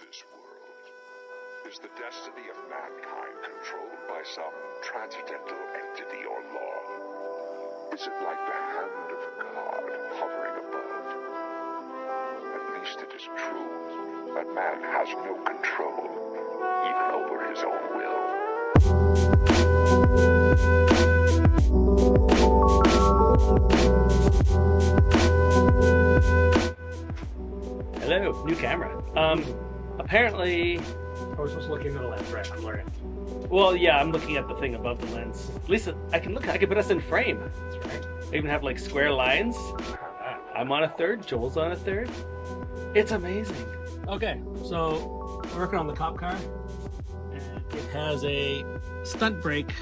this world? Is the destiny of mankind controlled by some transcendental entity or law? Is it like the hand of God hovering above? At least it is true that man has no control, even over his own will. Hello, new camera. Apparently... I was supposed to look into the lens, right? I'm learning. Well, yeah, I'm looking at the thing above the lens. At least I can put us in frame. That's right. I even have like square lines. I'm on a third, Joel's on a third. It's amazing. Okay, so we're working on the cop car. And it has a stunt brake,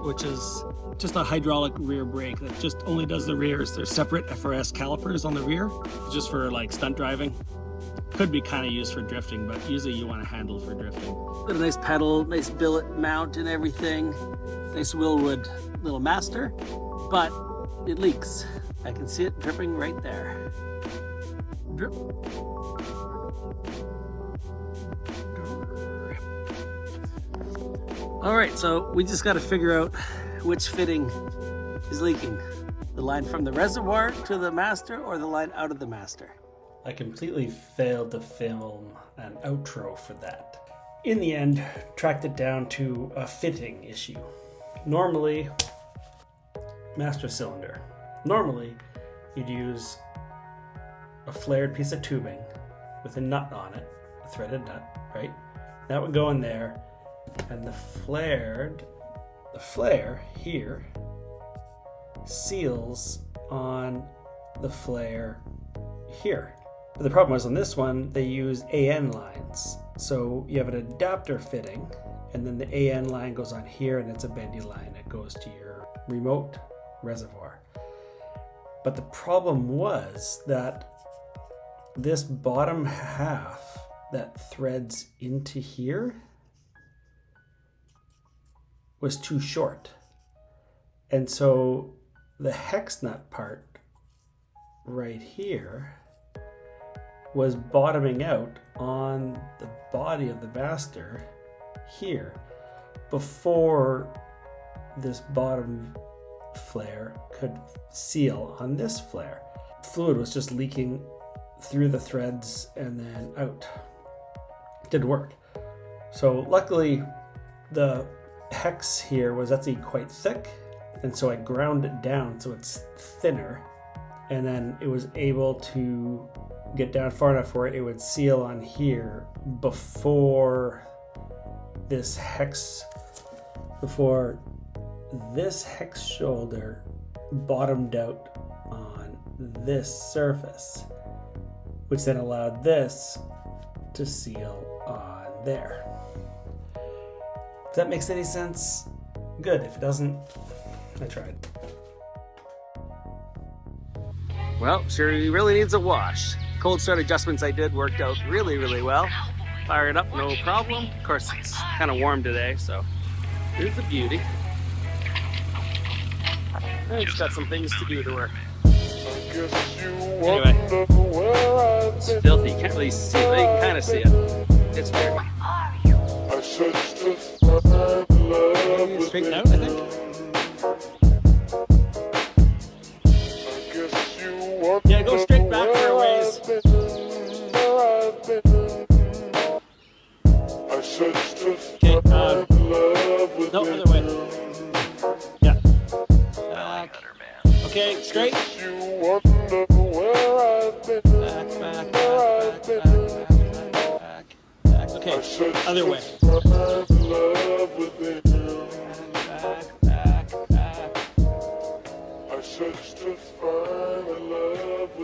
which is just a hydraulic rear brake that just only does the rears. There's separate FRS calipers on the rear, just for like stunt driving. Could be kind of used for drifting, but usually you want a handle for drifting. Got a nice pedal, nice billet mount and everything. Nice Willwood little master, but it leaks. I can see it dripping right there. Drip. All right, so we just got to figure out which fitting is leaking. The line from the reservoir to the master or the line out of the master. I completely failed to film an outro for that. In the end, tracked it down to a fitting issue. Normally, master cylinder. Normally, you'd use a flared piece of tubing with a nut on it, a threaded nut, right? That would go in there, and the flare here seals on the flare here. But the problem was on this one, they use AN lines. So you have an adapter fitting, and then the AN line goes on here, and it's a bendy line that goes to your remote reservoir. But the problem was that this bottom half that threads into here was too short. And so the hex nut part right here was bottoming out on the body of the master here before this bottom flare could seal on this flare. Fluid was just leaking through the threads and then out. It didn't work. So luckily the hex here was actually quite thick, and so I ground it down so it's thinner, and then it was able to get down far enough where it would seal on here before this hex shoulder bottomed out on this surface, which then allowed this to seal on there. If that makes any sense, good. If it doesn't, I tried. Well, sure, really needs a wash. Cold start adjustments I did worked out really, really well. Fire it up, no problem. Of course, it's kind of warm today, so here's the beauty. It's got some things to do to work. Anyway, it's filthy. You can't really see it, but you can kind of see it. It's weird. Straighten out, I think. Yeah, go straight back for a ways. Okay, no, other way. Yeah. Okay, straight. Back. Okay, other way.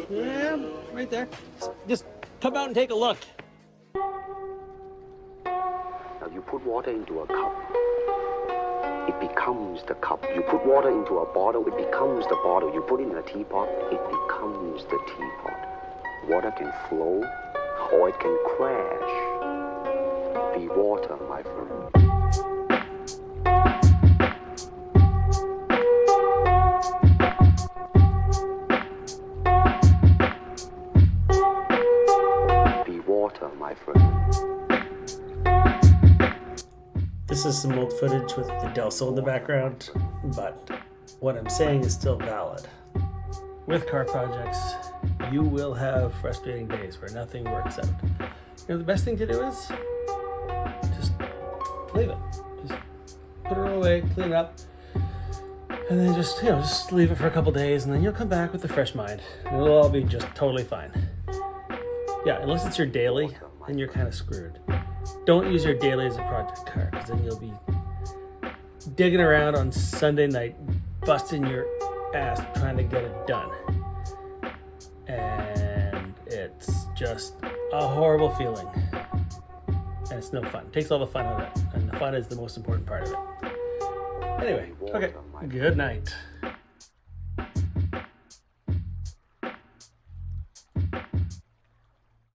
Yeah, right there. Just come out and take a look. Now you put water into a cup, it becomes the cup. You put water into a bottle, it becomes the bottle. You put it in a teapot, it becomes the teapot. Water can flow or it can crash. Be water, my friend. Be water. water, my friend. This is some old footage with the Del Sol in the background, but what I'm saying is still valid. With car projects, you will have frustrating days where nothing works out. The best thing to do is just leave it. Just put it away, clean it up, and then just leave it for a couple days, and then you'll come back with a fresh mind, and it'll all be just totally fine. Yeah, unless it's your daily, then you're kind of screwed. Don't use your daily as a project car, because then you'll be digging around on Sunday night, busting your ass trying to get it done. And it's just a horrible feeling. And it's no fun. It takes all the fun out of it. And the fun is the most important part of it. Anyway, okay. Good night.